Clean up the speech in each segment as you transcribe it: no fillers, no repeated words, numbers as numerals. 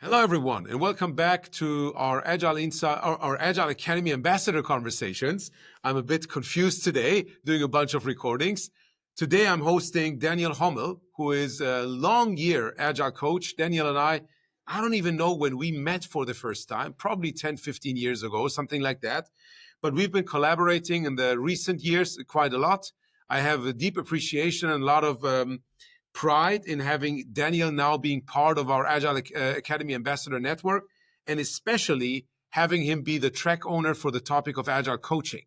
Hello, everyone, and welcome back to our our Agile Academy Ambassador conversations. I'm a bit confused today, doing a bunch of recordings. Today, I'm hosting Daniel Hommel, who is a long-year Agile coach. Daniel and I don't even know when we met for the first time, probably 10, 15 years ago, something like that. But we've been collaborating in the recent years quite a lot. I have a deep appreciation and a lot of pride in having Daniel now being part of our Agile Academy Ambassador Network, and especially having him be the track owner for the topic of Agile coaching.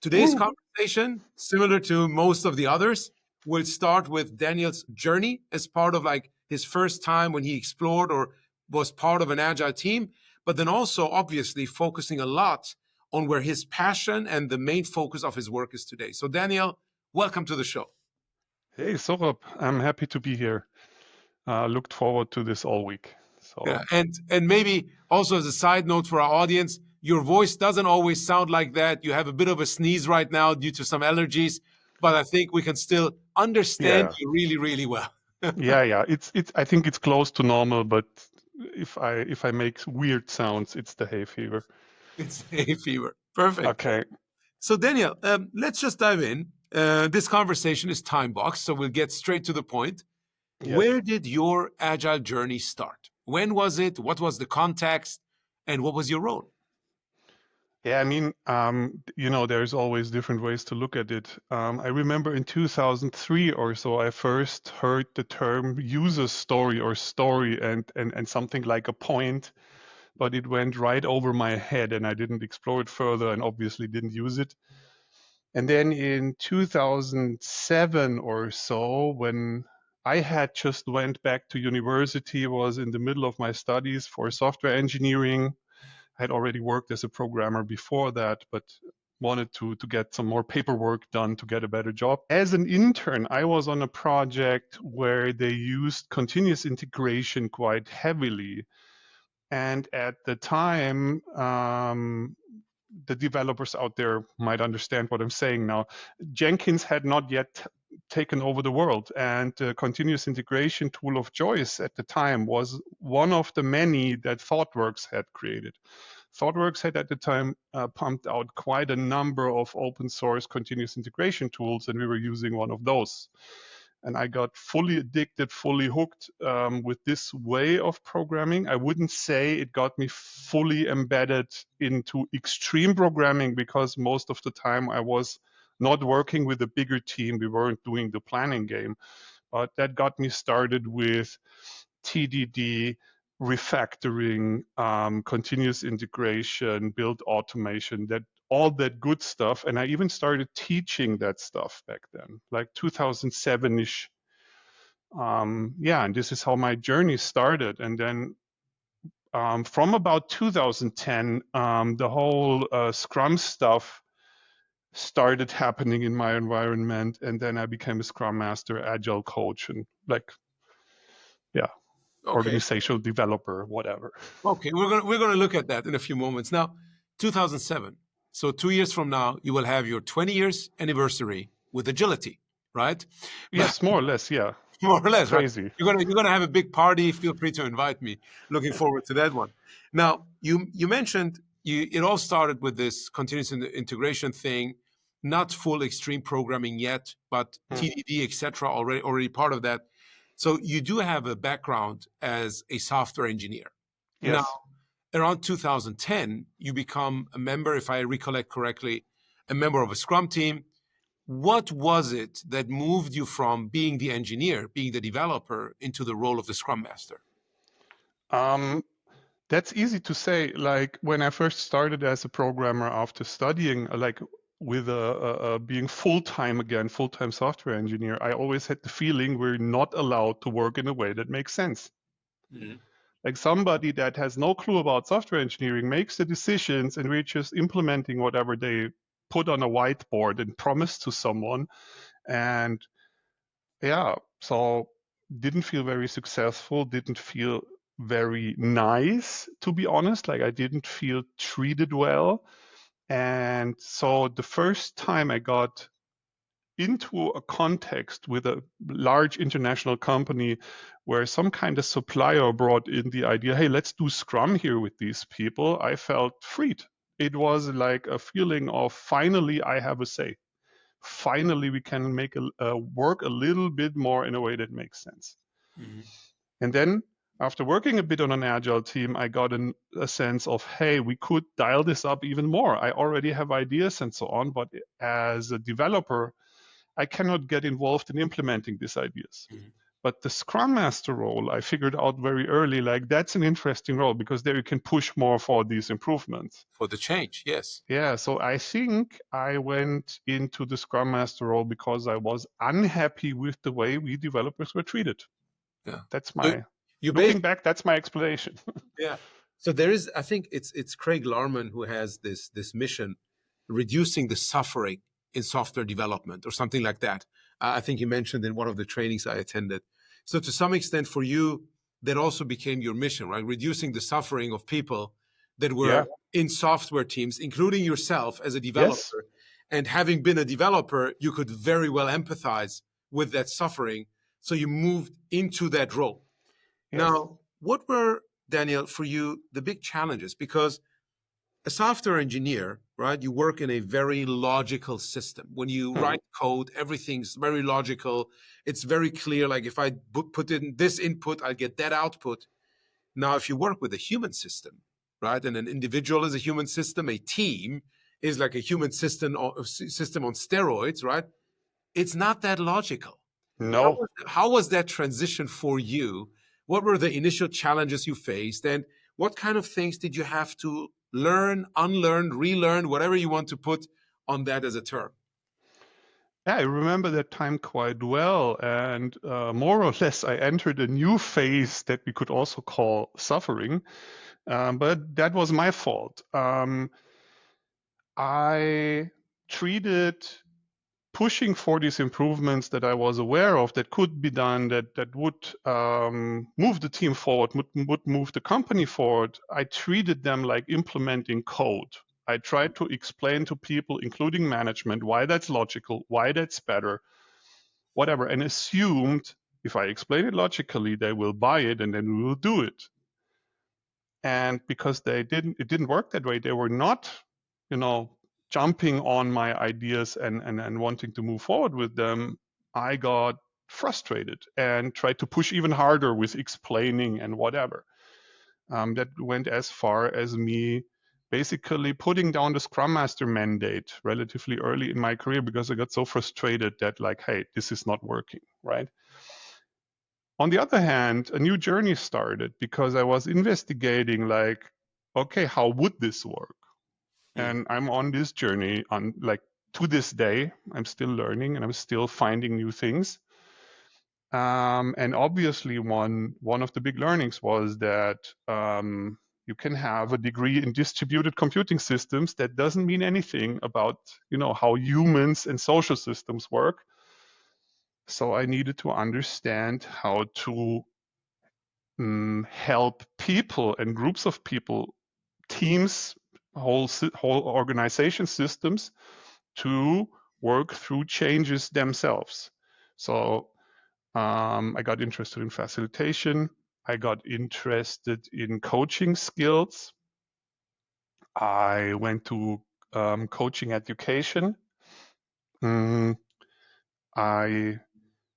Today's conversation, similar to most of the others, will start with Daniel's journey as part of like his first time when he explored or was part of an Agile team, but then also obviously focusing a lot on where his passion and the main focus of his work is today. So Daniel, welcome to the show. Hey, Sohrab, I'm happy to be here. Looked forward to this all week. Yeah, and maybe also as a side note for our audience, your voice doesn't always sound like that. You have a bit of a sneeze right now due to some allergies, but I think we can still understand yeah, you really, really well. yeah. It's. I think it's close to normal, but if I make weird sounds, it's the hay fever. It's hay fever. Perfect. Okay. So Daniel, let's just dive in. This conversation is time boxed, so we'll get straight to the point. Yes. Where did your Agile journey start? When was it? What was the context? And what was your role? Yeah. I mean, there's always different ways to look at it. I remember in 2003 or so, I first heard the term user story or story and something like a point, but it went right over my head and I didn't explore it further and obviously didn't use it. And then in 2007 or so, when I had just went back to university, was in the middle of my studies for software engineering. I had already worked as a programmer before that, but wanted to get some more paperwork done to get a better job. As an intern, I was on a project where they used continuous integration quite heavily. And at the time, the developers out there might understand what I'm saying now. Jenkins had not yet taken over the world, and the continuous integration tool of choice at the time was one of the many that ThoughtWorks had created. ThoughtWorks had at the time pumped out quite a number of open source continuous integration tools, and we were using one of those. And I got fully addicted, fully hooked with this way of programming. I wouldn't say it got me fully embedded into extreme programming because most of the time I was not working with a bigger team. We weren't doing the planning game. But that got me started with TDD, refactoring, continuous integration, build automation, that all that good stuff. And I even started teaching that stuff back then, like 2007-ish. And this is how my journey started. And then from about 2010, the whole Scrum stuff started happening in my environment. And then I became a Scrum Master, Agile coach, and Okay. organizational developer, whatever. Okay, we're gonna look at that in a few moments. Now, 2007. So 2 years from now, you will have your 20 years anniversary with agility, right? Yes, more or less. Yeah, More or it's less, right? crazy. You're gonna have a big party. Feel free to invite me. Looking forward to that one. Now, you mentioned it all started with this continuous integration thing, not full extreme programming yet, but Hmm. TDD, etc. Already part of that. So you do have a background as a software engineer. Now, Yes. around 2010, you become a member, if I recollect correctly, a member of a Scrum team. What was it that moved you from being the engineer, being the developer, into the role of the Scrum Master? Um, that's easy to say. Like when I first started as a programmer after studying, like with being full-time again, full-time software engineer, I always had the feeling we're not allowed to work in a way that makes sense. Mhm. Like somebody that has no clue about software engineering makes the decisions and we're just implementing whatever they put on a whiteboard and promise to someone. And so didn't feel very successful, didn't feel very nice, to be honest. Like I didn't feel treated well. And so the first time I got into a context with a large international company where some kind of supplier brought in the idea, hey, let's do Scrum here with these people, I felt freed. It was like a feeling of finally I have a say. Finally, we can make work a little bit more in a way that makes sense. Mhm. And then after working a bit on an agile team, I got a sense of, hey, we could dial this up even more. I already have ideas and so on, but as a developer, I cannot get involved in implementing these ideas. Mhm. But the Scrum Master role, I figured out very early, like that's an interesting role because there you can push more for these improvements. For the change, yes. Yeah, so I think I went into the Scrum Master role because I was unhappy with the way we developers were treated. Yeah. That's So my, you looking basically, back, that's my explanation. yeah. So there is, I think it's Craig Larman who has this mission, reducing the suffering in software development or something like that. I think he mentioned in one of the trainings I attended. So to some extent, for you, that also became your mission, right? Reducing the suffering of people that were Yeah. in software teams, including yourself as a Yes. developer. And having been a developer, you could very well empathize with that suffering. So you moved into that role. Yes. Now, what were, Daniel, for you, the big challenges? Because a software engineer, right, you work in a very logical system. When you Mhm. write code, everything's very logical. It's very clear. Like if I put in this input, I get that output. Now, if you work with a human system, right, and an individual is a human system, a team is like a human system on steroids, right? It's not that logical. No. How was that transition for you? What were the initial challenges you faced? And what kind of things did you have to learn, unlearn, relearn, whatever you want to put on that as a term? Yeah, I remember that time quite well. And more or less, I entered a new phase that we could also call suffering. But that was my fault. I treated pushing for these improvements that I was aware of that could be done, that would move the team forward, would move the company forward. I treated them like implementing code. I tried to explain to people, including management, why that's logical, why that's better, whatever, and assumed if I explain it logically, they will buy it and then we will do it. And because it didn't work that way, they were not, you know, jumping on my ideas and wanting to move forward with them. I got frustrated and tried to push even harder with explaining and whatever. That went as far as me basically putting down the Scrum Master mandate relatively early in my career because I got so frustrated that like, hey, this is not working, right? On the other hand, a new journey started because I was investigating like, okay, how would this work? Mm. And I'm on this journey on like to this day, I'm still learning and I'm still finding new things. And obviously one of the big learnings was that you can have a degree in distributed computing systems that doesn't mean anything about, you know, how humans and social systems work. So I needed to understand how to help people and groups of people, teams, whole organization systems to work through changes themselves. So I got interested in facilitation. I got interested in coaching skills. I went to coaching education. Mm, I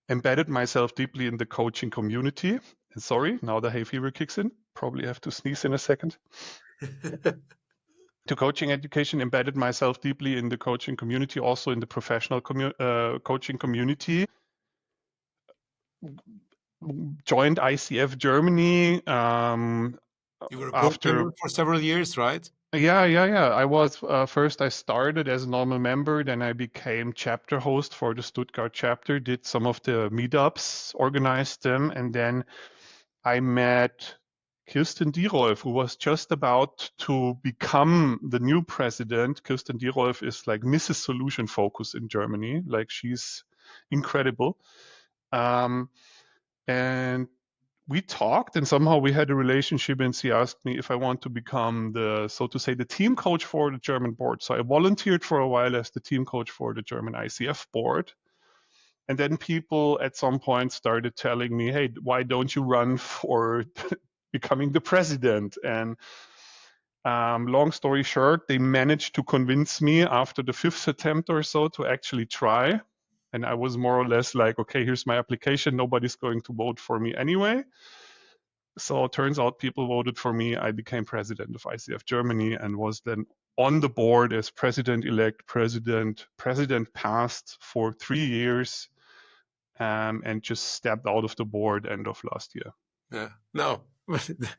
embedded myself deeply in the coaching community. And sorry, now the hay fever kicks in. Probably have to sneeze in a second. To coaching education, embedded myself deeply in the coaching community, also in the professional coaching community. Joined ICF Germany You were a board after. member for several years, right? Yeah. I was first. I started as a normal member, then I became chapter host for the Stuttgart chapter. Did some of the meetups, organized them, and then I met Kirsten Dierolf, who was just about to become the new president. Kirsten Dierolf is like Mrs. Solution Focus in Germany. Like she's incredible. And we talked and somehow we had a relationship and she asked me if I want to become the, so to say, the team coach for the German board. So I volunteered for a while as the team coach for the German ICF board. And then people at some point started telling me, hey, why don't you run for becoming the president? And long story short, they managed to convince me after the fifth attempt or so to actually try. And I was more or less like, okay, here's my application. Nobody's going to vote for me anyway. So it turns out people voted for me. I became president of ICF Germany and was then on the board as president-elect, president passed for 3 years, and just stepped out of the board end of last year. Yeah. No,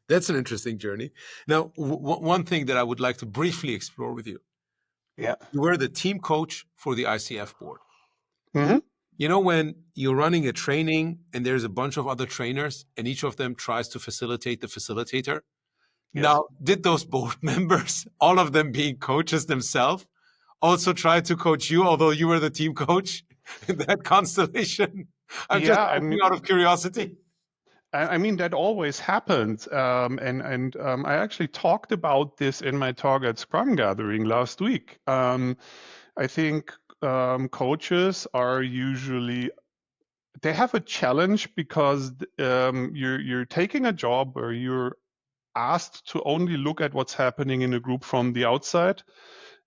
that's an interesting journey. Now, one thing that I would like to briefly explore with you. Yeah. You were the team coach for the ICF board. Mm-hmm. You know, when you're running a training and there's a bunch of other trainers and each of them tries to facilitate the facilitator. Yes. Now, did those board members, all of them being coaches themselves, also try to coach you, although you were the team coach in that constellation? I'm just asking out of curiosity. I mean, that always happens. And I actually talked about this in my talk at Scrum Gathering last week. I think coaches are usually, they have a challenge because you're taking a job where you're asked to only look at what's happening in a group from the outside.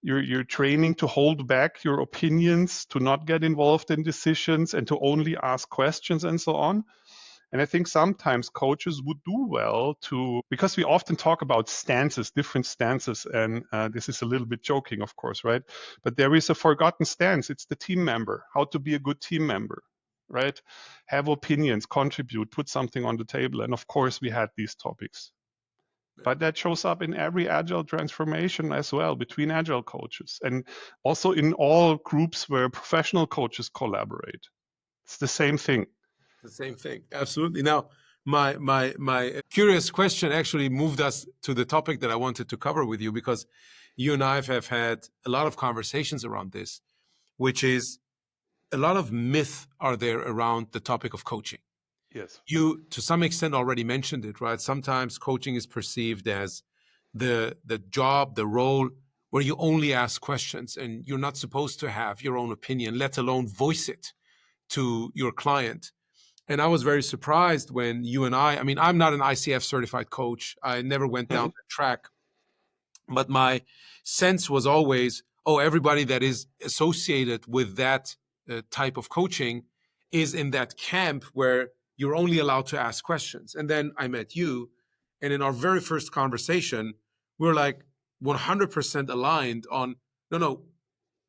You're training to hold back your opinions, to not get involved in decisions, and to only ask questions and so on. And I think sometimes coaches would do well to, because we often talk about stances, different stances, and this is a little bit joking, of course, right? But there is a forgotten stance. It's the team member, how to be a good team member, right? Have opinions, contribute, put something on the table. And of course, we had these topics. But that shows up in every agile transformation as well between agile coaches, and also in all groups where professional coaches collaborate. It's the same thing. The same thing. Absolutely. Now, my curious question actually moved us to the topic that I wanted to cover with you, because you and I have had a lot of conversations around this, which is a lot of myth are there around the topic of coaching. Yes. You, to some extent, already mentioned it, right? Sometimes coaching is perceived as the job, the role where you only ask questions and you're not supposed to have your own opinion, let alone voice it to your client. And I was very surprised when you and I mean, I'm not an ICF certified coach. I never went down that track. But my sense was always, oh, everybody that is associated with that type of coaching is in that camp where you're only allowed to ask questions. And then I met you. And in our very first conversation, we were like 100% aligned on, no,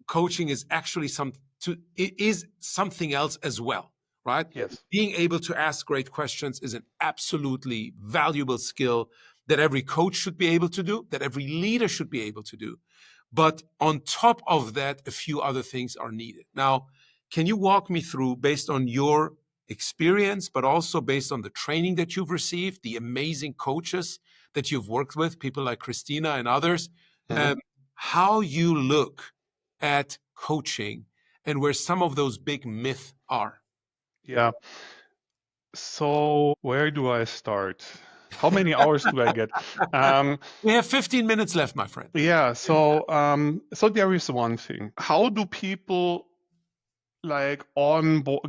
coaching is actually it is something else as well, right? Yes. Being able to ask great questions is an absolutely valuable skill that every coach should be able to do, that every leader should be able to do. But on top of that, a few other things are needed. Now, can you walk me through, based on your experience, but also based on the training that you've received, the amazing coaches that you've worked with, people like Christina and others, how you look at coaching and where some of those big myths are? Yeah. So where do I start? How many hours do I get? We have 15 minutes left, my friend. Yeah. So there is one thing. How do people like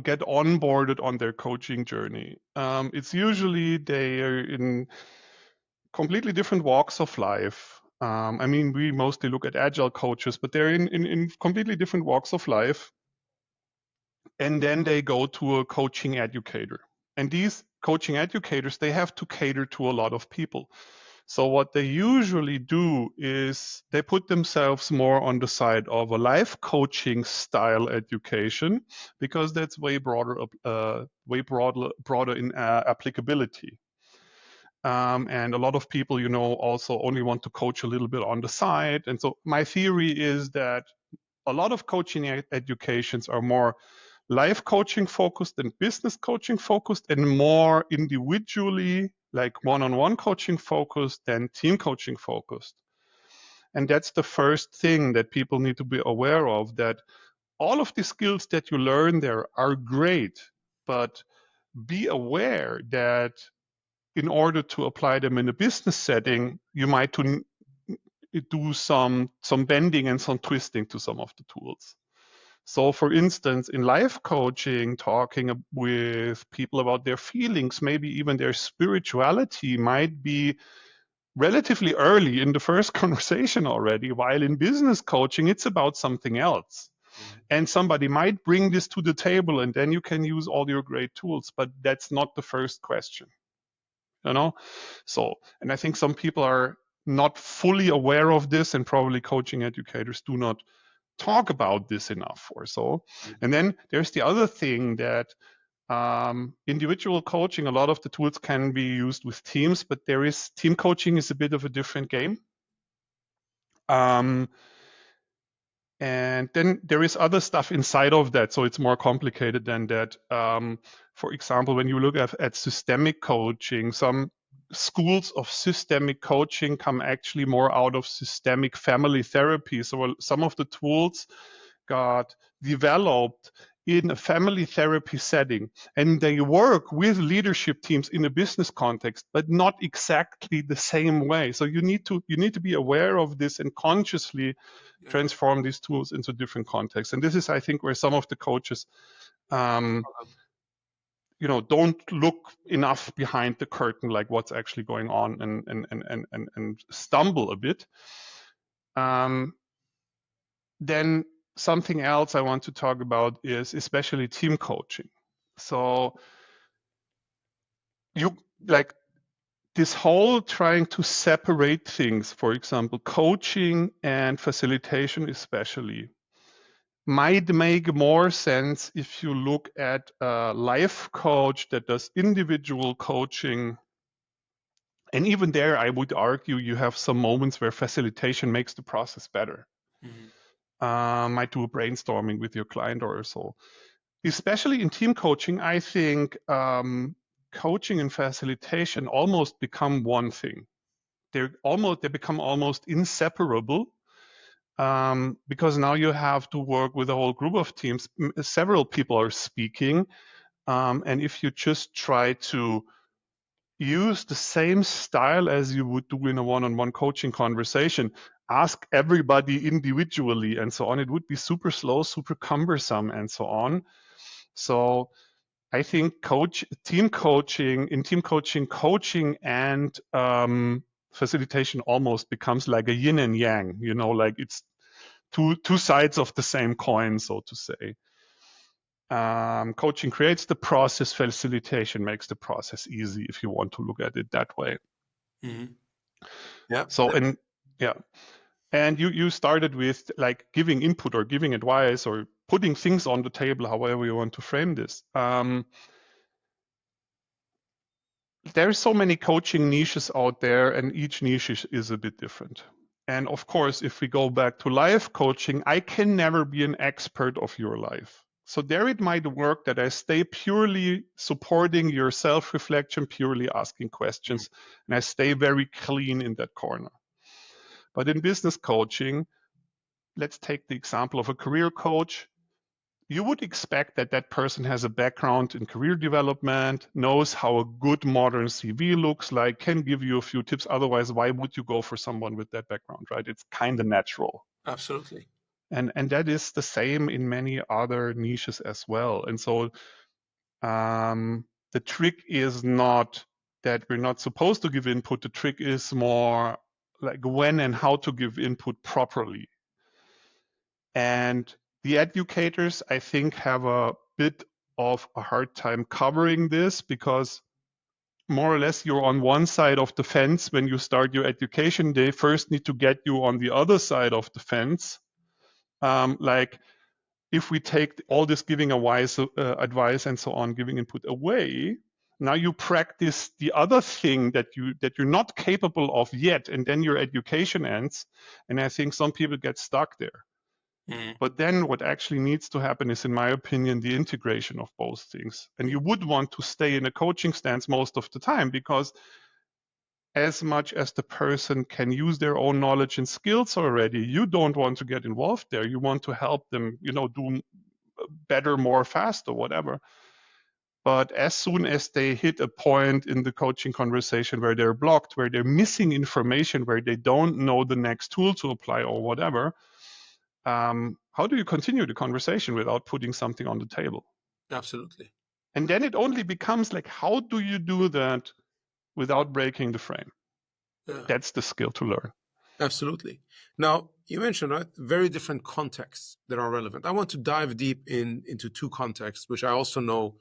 get onboarded on their coaching journey? It's usually they are in completely different walks of life. I mean, we mostly look at agile coaches, but they're in completely different walks of life. And then they go to a coaching educator. And these coaching educators, they have to cater to a lot of people. So what they usually do is they put themselves more on the side of a life coaching style education, because that's way broader in applicability. And a lot of people, also only want to coach a little bit on the side. And so my theory is that a lot of coaching educations are more life coaching focused and business coaching focused, and more individually, like one-on-one coaching focused than team coaching focused. And that's the first thing that people need to be aware of, that all of the skills that you learn there are great, but be aware that in order to apply them in a business setting, you might do some bending and some twisting to some of the tools. So for instance, in life coaching, talking with people about their feelings, maybe even their spirituality might be relatively early in the first conversation already, while in business coaching, it's about something else. And somebody might bring this to the table, and then you can use all your great tools, but that's not the first question, you know? So, and I think some people are not fully aware of this, and probably coaching educators do not talk about this enough or so. And then there's the other thing that individual coaching, a lot of the tools can be used with teams, but team coaching is a bit of a different game. And then there is other stuff inside of that, so it's more complicated than that. For example, when you look at systemic coaching, some schools of systemic coaching come actually more out of systemic family therapy. So some of the tools got developed in a family therapy setting, and they work with leadership teams in a business context, but not exactly the same way. So you need to be aware of this and consciously transform these tools into different contexts. And this is, I think, where some of the coaches don't look enough behind the curtain, like what's actually going on, and stumble a bit. Then something else I want to talk about is especially team coaching. So you like this whole trying to separate things, for example, coaching and facilitation especially, might make more sense if you look at a life coach that does individual coaching. And even there, I would argue you have some moments where facilitation makes the process better. Might do a brainstorming with your client or so. Especially in team coaching, I think coaching and facilitation almost become one thing. They become almost inseparable. Because now you have to work with a whole group of teams. Several people are speaking. And if you just try to use the same style as you would do in a one-on-one coaching conversation, ask everybody individually and so on, it would be super slow, super cumbersome and so on. So I think team coaching and facilitation almost becomes like a yin and yang, like it's two sides of the same coin, so to say. Coaching creates the process, facilitation makes the process easy, if you want to look at it that way. Yeah. So, and you started with like giving input or giving advice or putting things on the table, however you want to frame this. There are so many coaching niches out there, and each niche is a bit different. And of course, if we go back to life coaching, I can never be an expert of your life. So there it might work that I stay purely supporting your self-reflection, purely asking questions, and I stay very clean in that corner. But in business coaching, let's take the example of a career coach. You would expect that that person has a background in career development, knows how a good modern CV looks like, can give you a few tips. Otherwise, why would you go for someone with that background, right? It's kind of natural. Absolutely. And that is the same in many other niches as well. And so the trick is not that we're not supposed to give input. The trick is more like when and how to give input properly. And the educators, I think, have a bit of a hard time covering this because more or less you're on one side of the fence when you start your education. They first need to get you on the other side of the fence. Like if we take all this giving advice and so on, giving input away, now you practice the other thing that you're not capable of yet, and then your education ends. And I think some people get stuck there. But then what actually needs to happen is, in my opinion, the integration of both things. And you would want to stay in a coaching stance most of the time, because as much as the person can use their own knowledge and skills already, you don't want to get involved there. You want to help them, do better, more, faster, whatever. But as soon as they hit a point in the coaching conversation where they're blocked, where they're missing information, where they don't know the next tool to apply or whatever, how do you continue the conversation without putting something on the table? Absolutely. And then it only becomes like, how do you do that without breaking the frame? Yeah. That's the skill to learn. Absolutely. Now, you mentioned, right, very different contexts that are relevant. I want to dive deep into two contexts, which I also know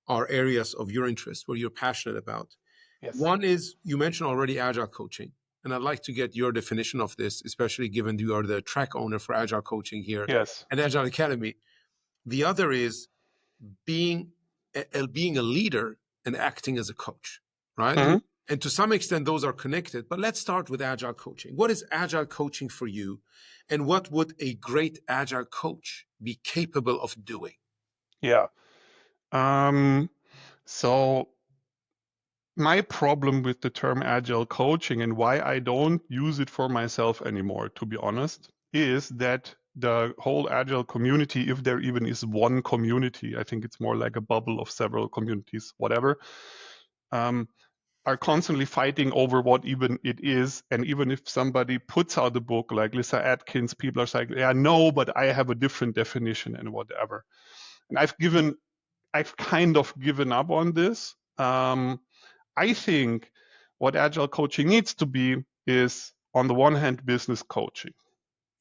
are areas of your interest, where you're passionate about. Yes. One is, you mentioned already, agile coaching. And I'd like to get your definition of this, especially given you are the track owner for agile coaching here Yes. at Agile Academy. The other is being being a leader and acting as a coach, right? Mhm. And to some extent, those are connected. But let's start with agile coaching. What is agile coaching for you? And what would a great agile coach be capable of doing? Yeah. So my problem with the term agile coaching and why I don't use it for myself anymore, to be honest, is that the whole agile community, if there even is one community, I think it's more like a bubble of several communities, whatever, are constantly fighting over what even it is. And even if somebody puts out a book like Lisa Atkins, people are like, yeah, no, but I have a different definition and whatever. And I've kind of given up on this. I think what agile coaching needs to be is, on the one hand, business coaching.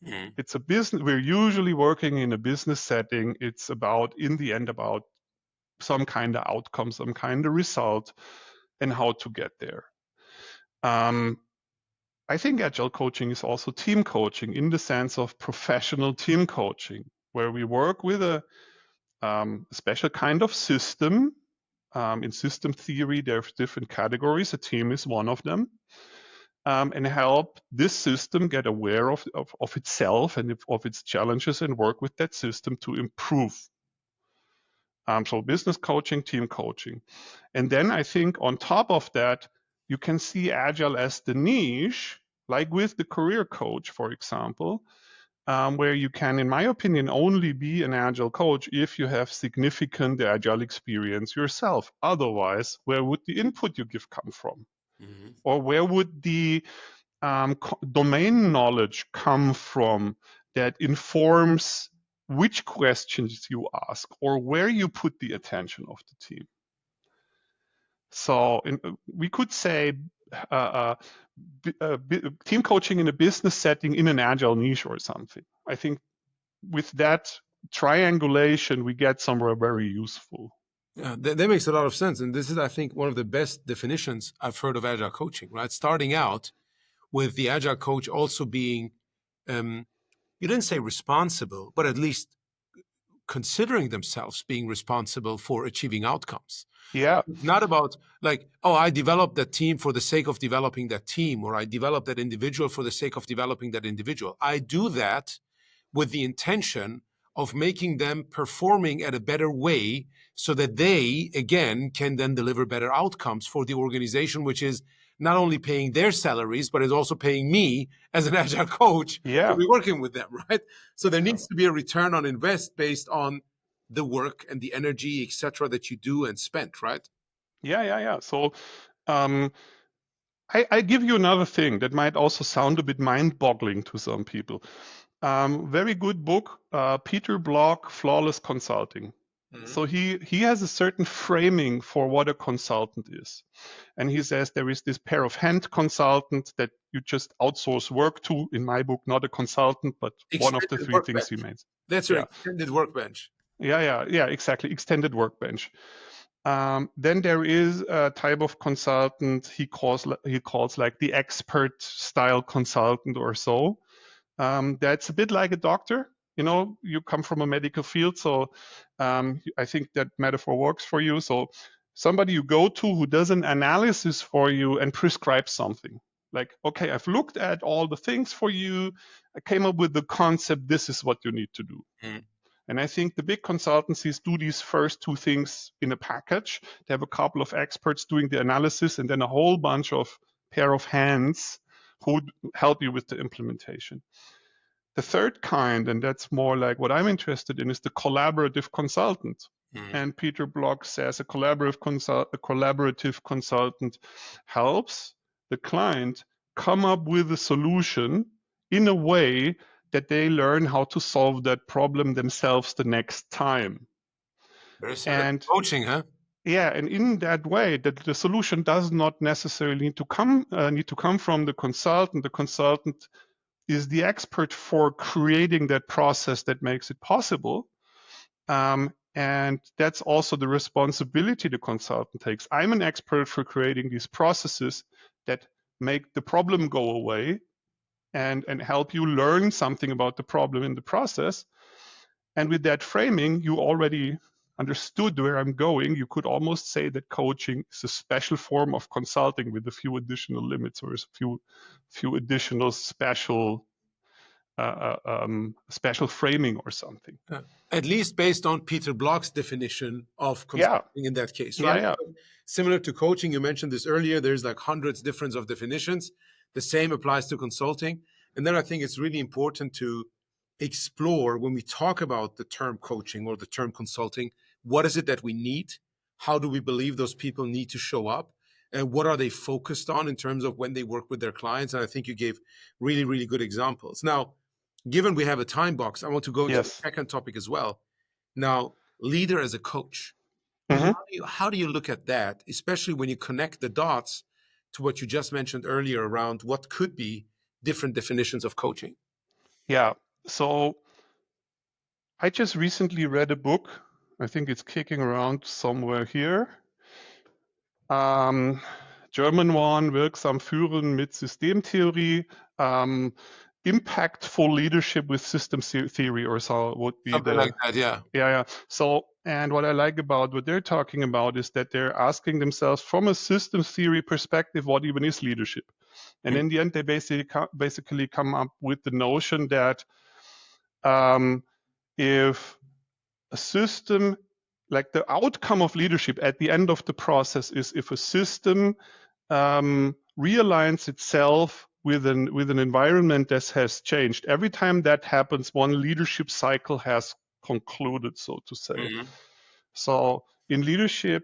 Mm. It's a business, we're usually working in a business setting. It's about, in the end, about some kind of outcome, some kind of result, and how to get there. I think agile coaching is also team coaching in the sense of professional team coaching, where we work with a special kind of system. In system theory, there's different categories. A team is one of them. And help this system get aware of itself and of its challenges and work with that system to improve. So business coaching, team coaching. And then I think on top of that, you can see Agile as the niche, like with the career coach, for example, where you can, in my opinion, only be an Agile coach if you have significant Agile experience yourself. Otherwise, where would the input you give come from? Mm-hmm. Or where would the domain knowledge come from that informs which questions you ask or where you put the attention of the team? So we could say team coaching in a business setting in an agile niche or something. I think with that triangulation, we get somewhere very useful. Yeah, that makes a lot of sense. And this is, I think, one of the best definitions I've heard of agile coaching, right? Starting out with the agile coach also being, you didn't say responsible, but at least considering themselves being responsible for achieving outcomes. Yeah. It's not about like, oh, I developed that team for the sake of developing that team, or I developed that individual for the sake of developing that individual. I do that with the intention of making them performing at a better way so that they, again, can then deliver better outcomes for the organization, which is not only paying their salaries, but is also paying me as an agile coach to Yeah. be working with them, right? So there Yeah. needs to be a return on invest based on the work and the energy, et cetera, that you do and spent, right? Yeah. So I give you another thing that might also sound a bit mind-boggling to some people. Very good book, Peter Block, Flawless Consulting. Mm-hmm. So he has a certain framing for what a consultant is. And he says there is this pair of hand consultant that you just outsource work to, in my book, not a consultant, but one of the Extended three things workbench. he made. That's your Yeah. extended workbench. Yeah, exactly. Extended workbench. Then there is a type of consultant he calls like the expert style consultant or so. That's a bit like a doctor. You know, you come from a medical field, so I think that metaphor works for you. So somebody you go to who does an analysis for you and prescribes something. Like, okay, I've looked at all the things for you. I came up with the concept. This is what you need to do. Mm. And I think the big consultancies do these first two things in a package. They have a couple of experts doing the analysis and then a whole bunch of pair of hands who help you with the implementation. The third kind, and that's more like what I'm interested in, is the collaborative consultant. Mm. And Peter Block says a collaborative consultant helps the client come up with a solution in a way that they learn how to solve that problem themselves the next time. Very similar to And coaching, huh? yeah, and in that way, that the solution does not necessarily need to come from the consultant. The consultant is the expert for creating that process that makes it possible. And that's also the responsibility the consultant takes. I'm an expert for creating these processes that make the problem go away and help you learn something about the problem in the process. And with that framing, you already understood where I'm going. You could almost say that coaching is a special form of consulting with a few additional limits or a few additional special framing or something. At least based on Peter Block's definition of Yeah, consulting in that case, yeah, right? yeah, Similar to coaching, you mentioned this earlier, there's like hundreds different of definitions. The same applies to consulting. And then I think it's really important to explore when we talk about the term coaching or the term consulting, what is it that we need? How do we believe those people need to show up? And what are they focused on in terms of when they work with their clients? And I think you gave really, really good examples. Now, given we have a time box, I want to go to the yes. second topic as well. Now, leader as a coach. Hmm. How do you look at that, especially when you connect the dots to what you just mentioned earlier around what could be different definitions of coaching? Yeah. So I just recently read a book. I think it's kicking around somewhere here. German one, Wirksam führen mit Systemtheorie. Impactful leadership with system theory, or so would be Something the like that, yeah. yeah. So, and what I like about what they're talking about is that they're asking themselves from a system theory perspective, what even is leadership? And in the end, they basically come up with the notion that if a system, like the outcome of leadership at the end of the process is if a system realigns itself with an environment that has changed. Every time that happens, one leadership cycle has concluded, so to say. Mhm. So in leadership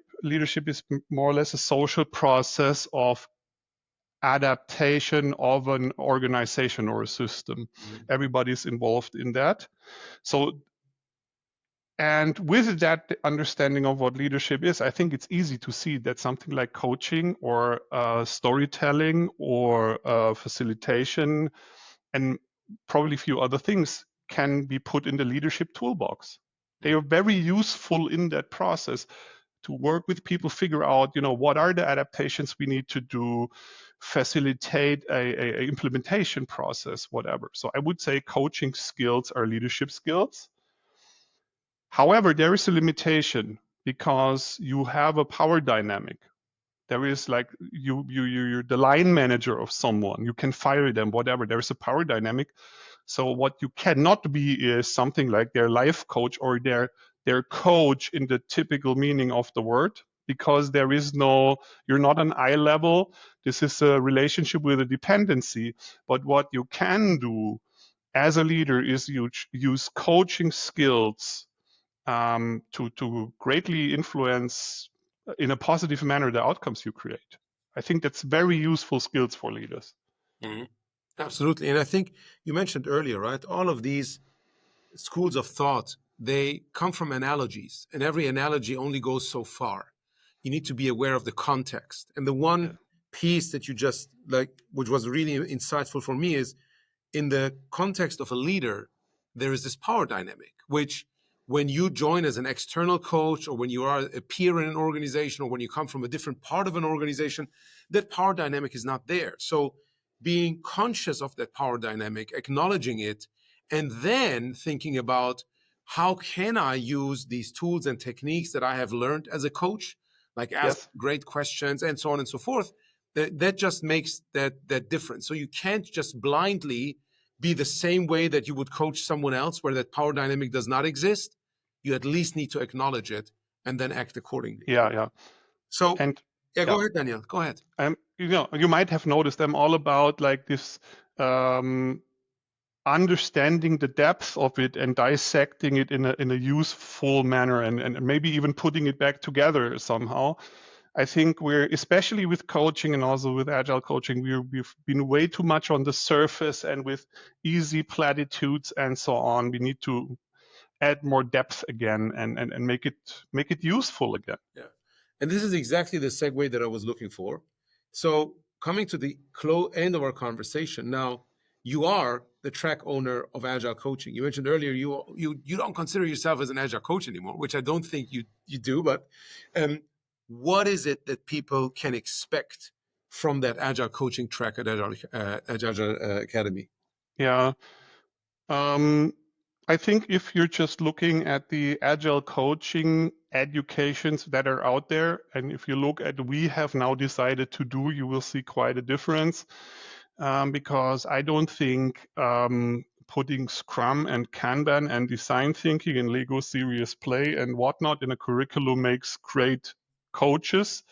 is more or less a social process of adaptation of an organization or a system. Mhm. Everybody's involved in that. So, and with that understanding of what leadership is, I think it's easy to see that something like coaching or storytelling or facilitation and probably a few other things can be put in the leadership toolbox. They are very useful in that process to work with people, figure out, what are the adaptations we need to do, facilitate a implementation process, whatever. So I would say coaching skills are leadership skills. However, there is a limitation because you have a power dynamic. There is like you're the line manager of someone. You can fire them, whatever. There is a power dynamic. So what you cannot be is something like their life coach or their coach in the typical meaning of the word, because you're not an eye level. This is a relationship with a dependency. But what you can do as a leader is you use coaching skills to greatly influence in a positive manner the outcomes you create. I think that's very useful skills for leaders. Mhm. Absolutely. And I think you mentioned earlier, right? All of these schools of thought, they come from analogies, and every analogy only goes so far. You need to be aware of the context. And the Yeah. one piece that you just like, which was really insightful for me, is in the context of a leader, there is this power dynamic, which when you join as an external coach or when you are a peer in an organization or when you come from a different part of an organization, that power dynamic is not there. So being conscious of that power dynamic, acknowledging it, and then thinking about how can I use these tools and techniques that I have learned as a coach, like ask Yes. great questions and so on and so forth. That just makes that difference. So you can't just blindly be the same way that you would coach someone else where that power dynamic does not exist. You at least need to acknowledge it and then act accordingly. Yeah. Yeah. So And yeah, yeah, go ahead, Daniel. Go ahead. you might have noticed I'm all about like this understanding the depth of it and dissecting it in a useful manner and maybe even putting it back together somehow. I think we're, especially with coaching and also with agile coaching, we've been way too much on the surface and with easy platitudes and so on. We need to add more depth again and make it useful again. Yeah. And this is exactly the segue that I was looking for. So, coming to the end of our conversation, now you are the track owner of Agile Coaching. You mentioned earlier you don't consider yourself as an Agile coach anymore, which I don't think you do. But what is it that people can expect from that Agile coaching track at Agile Academy? Yeah. I think if you're just looking at the agile coaching educations that are out there, and if you look at we have now decided to do, you will see quite a difference. Because I don't think putting Scrum and Kanban and design thinking and Lego serious play and whatnot in a curriculum makes great coaches,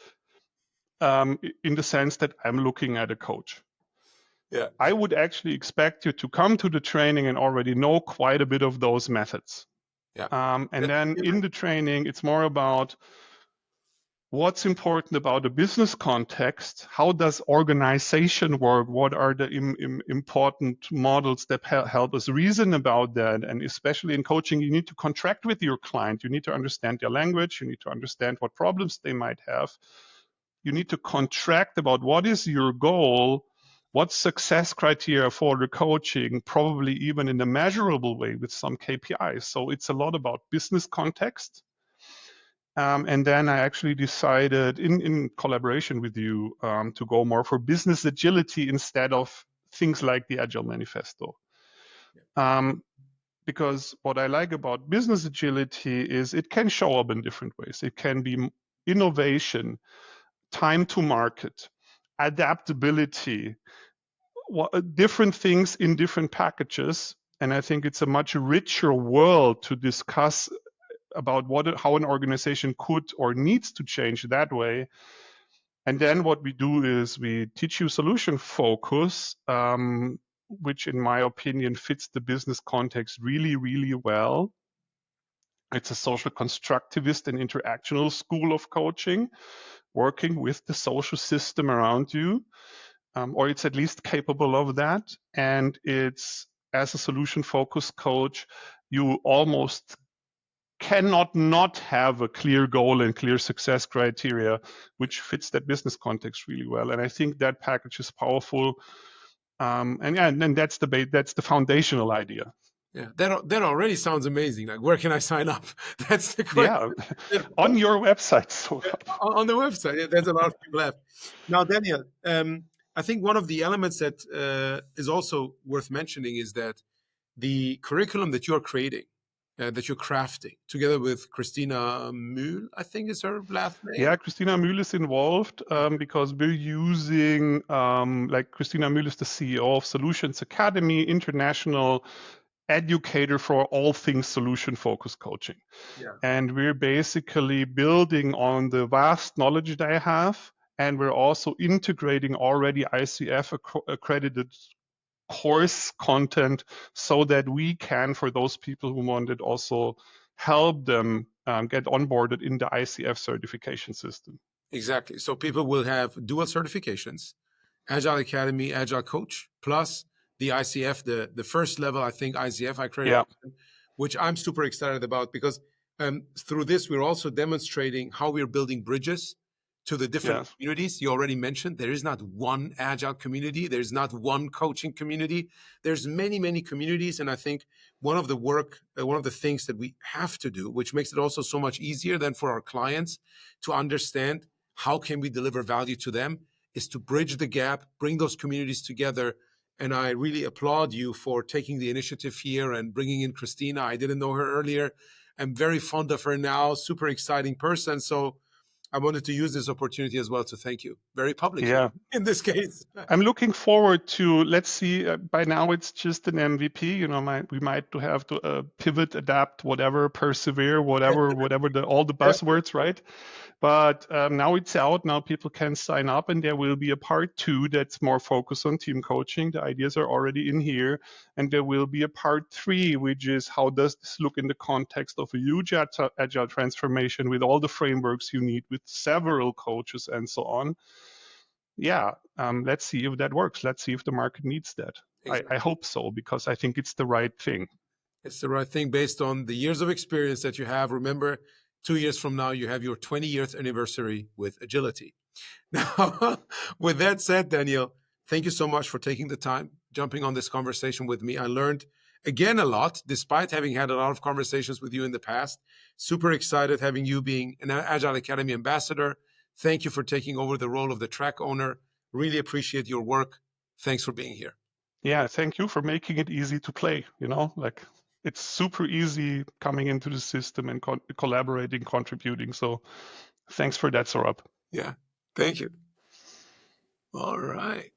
in the sense that I'm looking at a coach. Yeah. I would actually expect you to come to the training and already know quite a bit of those methods. Yeah. And then in the training, it's more about what's important about a business context. How does organization work? What are the important models that help us reason about that? And especially in coaching, you need to contract with your client. You need to understand their language. You need to understand what problems they might have. You need to contract about what is your goal, what's success criteria for the coaching, probably even in a measurable way with some KPIs. So it's a lot about business context. And then I actually decided in collaboration with you to go more for business agility instead of things like the Agile Manifesto. Because what I like about business agility is it can show up in different ways. It can be innovation, time to market, adaptability, different things in different packages. And I think it's a much richer world to discuss about how an organization could or needs to change that way. And then what we do is we teach you solution focus, which in my opinion fits the business context really, really well. It's a social constructivist and interactional school of coaching, working with the social system around you, or it's at least capable of that. And it's, as a solution focused coach, you almost cannot not have a clear goal and clear success criteria, which fits that business context really well. And I think that package is powerful. And that's the foundational idea. Yeah, that already sounds amazing. Like, where can I sign up? That's the Yeah, question. on your website. So On the website, yeah, there's a lot of people left. Now, Daniel, I think one of the elements that is also worth mentioning is that the curriculum that you're creating, that you're crafting, together with Christina Mühl, I think is her last name. yeah, Christina Mühl is involved because we're using, like Christina Mühl is the CEO of Solutions Academy, international educator for all things solution focused coaching. Yeah. And we're basically building on the vast knowledge that I have. And we're also integrating already ICF accredited course content so that we can, for those people who want it, also help them get onboarded in the ICF certification system. Exactly. So people will have dual certifications, Agile Academy, Agile Coach, plus the ICF, the first level, I think, ICF accreditation, which I'm super excited about because through this, we're also demonstrating how we're building bridges to the different communities. You already mentioned there is not one Agile community. There's not one coaching community. There's many, many communities. And I think one of the things that we have to do, which makes it also so much easier than for our clients to understand how can we deliver value to them, is to bridge the gap, bring those communities together. And I really applaud you for taking the initiative here and bringing in Christina. I didn't know her earlier. I'm very fond of her now, super exciting person. So I wanted to use this opportunity as well to thank you very publicly in this case. I'm looking forward to, let's see, by now it's just an MVP, we might have to pivot, adapt, whatever, persevere, whatever all the buzzwords, right? But now it's out. Now people can sign up, and there will be a part 2 that's more focused on team coaching. The ideas are already in here. And there will be a part 3, which is how does this look in the context of a huge agile transformation with all the frameworks you need, with several coaches and so on. Yeah, let's see if that works. Let's see if the market needs that. Exactly. I hope so, because I think it's the right thing. It's the right thing based on the years of experience that you have. Remember, 2 years from now, you have your 20th anniversary with agility. Now, with that said, Daniel, thank you so much for taking the time, jumping on this conversation with me. I learned again a lot, despite having had a lot of conversations with you in the past. Super excited having you being an Agile Academy ambassador. Thank you for taking over the role of the track owner. Really appreciate your work. Thanks for being here. Yeah, thank you for making it easy to play. Like it's super easy coming into the system and collaborating, contributing. So thanks for that, Sohrab. Yeah, thank you. All right.